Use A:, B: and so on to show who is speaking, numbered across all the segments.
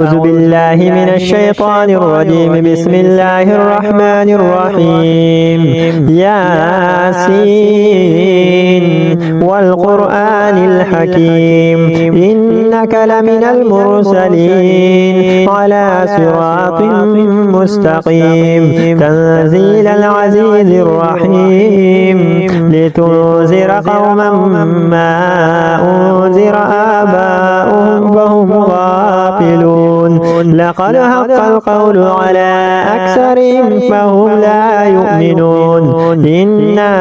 A: أعوذ بالله من الشيطان الرجيم. بسم الله الرحمن الرحيم. ياسين والقرآن الحكيم إنك لمن المرسلين على صراط مستقيم تنزيل العزيز الرحيم لتنذر قوما ما أنذر آباؤهم فهم غافلون. لقد حق القول على أكثرهم فهم لا يؤمنون. إنا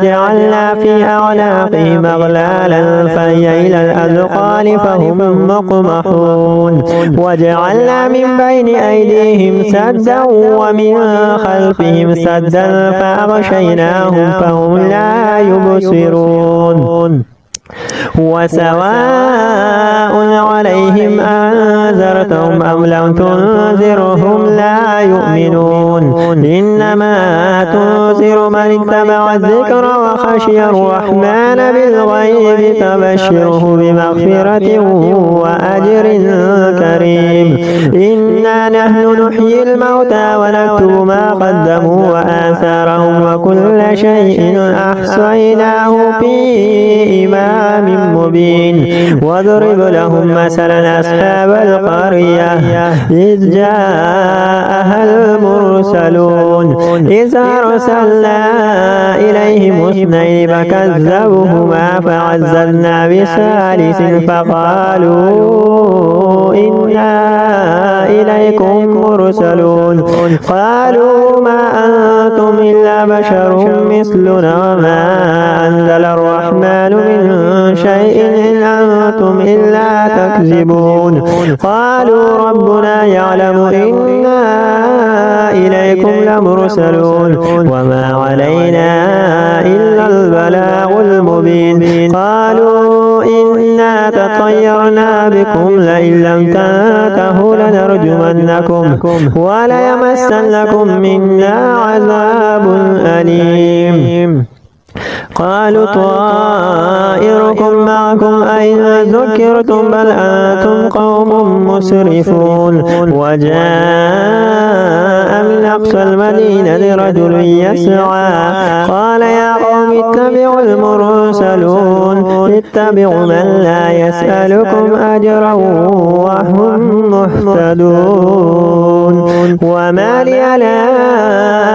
A: جعلنا في أعناقهم أغلالا فهي إلى الأذقان فهم مقمحون. وجعلنا من بين أيديهم سدا ومن خلفهم سدا فأغشيناهم فهم لا يبصرون. وسواء عليهم أنذرتهم أم لم تنذرهم لا يؤمنون. إنما تنذر من اتبع الذكر وخشي الرحمن بالغيب فبشره بمغفرة وأجر كريم. إنا نحن نحيي الموتى ونكتب ما قدموا وآثارهم وكل شيء أحصيناه في إمام مبين. واضرب لهم مثلا أصحاب القرية إذ جاءها المرسلون إذ أرسلنا إليهم اثنين فكذبوهما فعززنا بثالث فقالوا إنا إليكم مرسلون. قالوا ما أنتم إلا بشر مثلنا وما أنزل الرحمن من شيء إن أنتم إلا تكذبون. قالوا ربنا يعلم إنا إليكم لمرسلون وما علينا إلا البلاغ المبين. قالوا إنا تطيرنا بكم لئن لم تنتهوا لنرجمنكم وليمسنكم منا عذاب أليم. قالوا طائركم معكم أئن ذكرتم بل أنتم قوم مسرفون. وجاء من أقصى المدينة رجل يسعى قال يا قوم اتبعوا المرسلون اتبعوا من لا يسألكم أجرا وهم مهتدون. وما لي لا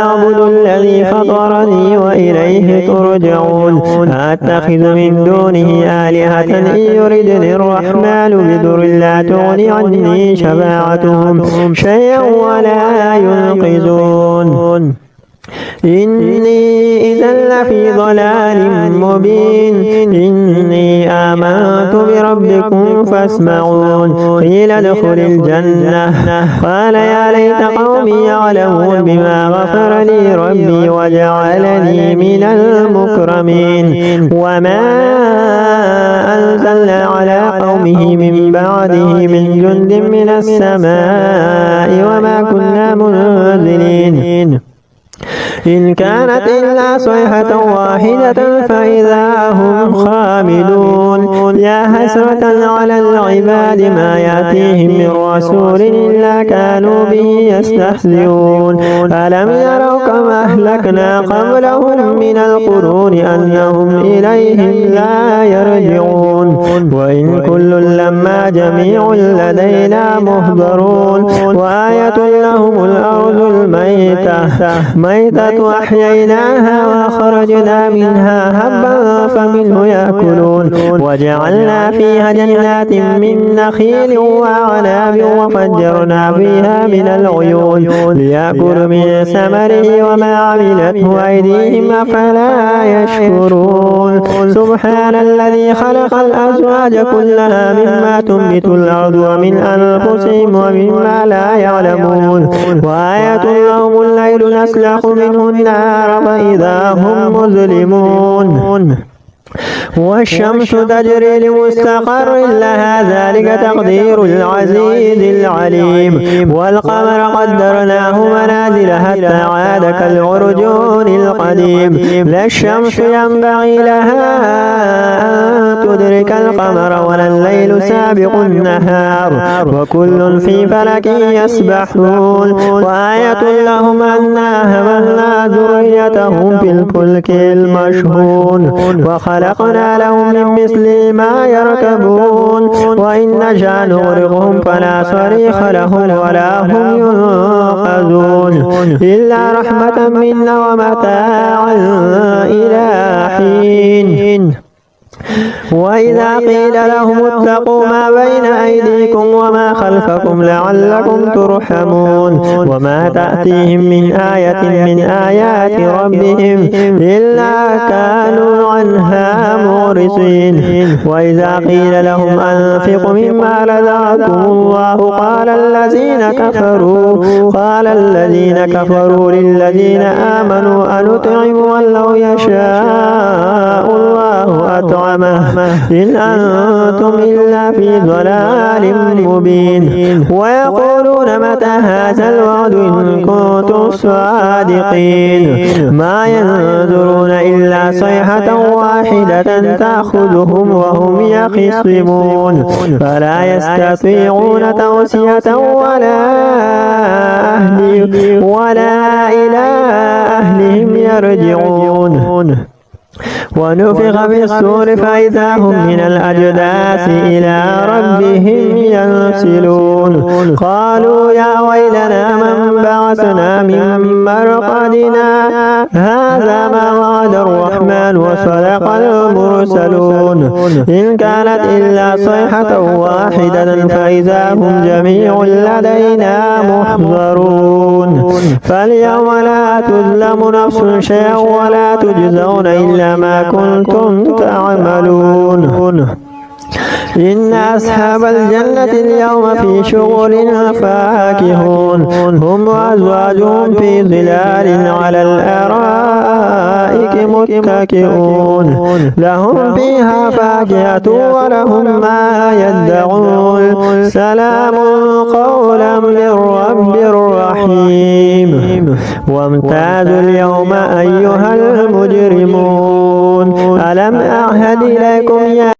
A: أعبد الذي فطرني وإليه ترجعون. أتخذ من دونه آلهة إن يردني الرحمن بضر لا تغني عني شفاعتهم شيئا ولا ينقذون. إني إذا لفي ضلال مبين. إني آمنت بربكم فاسمعون. قيل ادخل الجنة قال يا ليت قومي يعلمون بما غفر لي ربي وجعلني من المكرمين. وما أنزلنا على قومه من بعده من جند من السماء وما كنا منزلين إن كانت إلا صيحة واحدة فإذا هم خامدون. يا حسرة على العباد ما يأتيهم من رسول إلا كانوا به يستهزئون. ألم يروا كما أهلكنا قبلهم من القرون أنهم إليهم لا يرجعون. وإن كل لما جميع لدينا مهضرون. وآية لهم الأرض الميتة أحييناها وأخرجنا منها هبا فمنه يأكلون. وجعلنا فيها جنات من نخيل وأعناب وفجرنا فيها من العيون ليأكلوا من ثمره وما عملته أيديهم أفلا يشكرون. سبحان الذي خلق الأزواج كلها مما تنبت الأرض ومن أنفسهم ومما لا يعلمون. وآية لهم الليل نسلخ منه النار فإذا هم مظلمون. والشمس تجري لمستقر لها ذلك تقدير العزيز العليم والقمر قدرناه منازل حتى عاد كالعرجون القديم لا الشمس ينبغي لها أن تدرك القمر ولا الليل سابق النهار وكل في فلك يسبحون وآية لهم أنا حملنا ذريتهم في الفلك المشحون وخلقنا لهم من مثل ما يركبون وإن نشأ نغرقهم فلا صريخ لهم ولا هم ينقذون إلا رحمة منا ومتاعا إلى حين وإذا قيل لهم اتقوا ما بين أيديكم وما خلفكم لعلكم ترحمون وما تأتيهم من آية من آيات ربهم إلا كانوا عنها معرضين وإذا قيل لهم أنفقوا مما رزقكم الله قال الذين كفروا للذين آمنوا أنطعم من لو يشاء الله أطعمه إن أنتم إلا في ضلال مبين ويقولون متى هذا الوعد إن كنتم صادقين ما ينظرون إلا صيحة واحدة تأخذهم وهم يخصمون فلا يستطيعون توصية ولا إلى أهلهم يرجعون ونفخ في الصور فإذا هم من الأجداث إلى ربهم ينسلون قالوا يا ويلنا من بعثنا من مرقدنا هذا ما وعد الرحمن وصدق المرسلون إن كانت إلا صيحة واحدة فإذا هم جميع لدينا محضرون فاليوم لا تظلم نفس شيئا ولا تجزون إلا ما كنتم تعملون إن أصحاب الجنة اليوم في شغل فاكهون هم وأزواجهم في ظلال على الأرائك متكئون لهم فيها فاكهة ولهم ما يدعون سلام قولا من رب رحيم وامتازوا اليوم أيها المجرمون ألم أعهد إليكم يا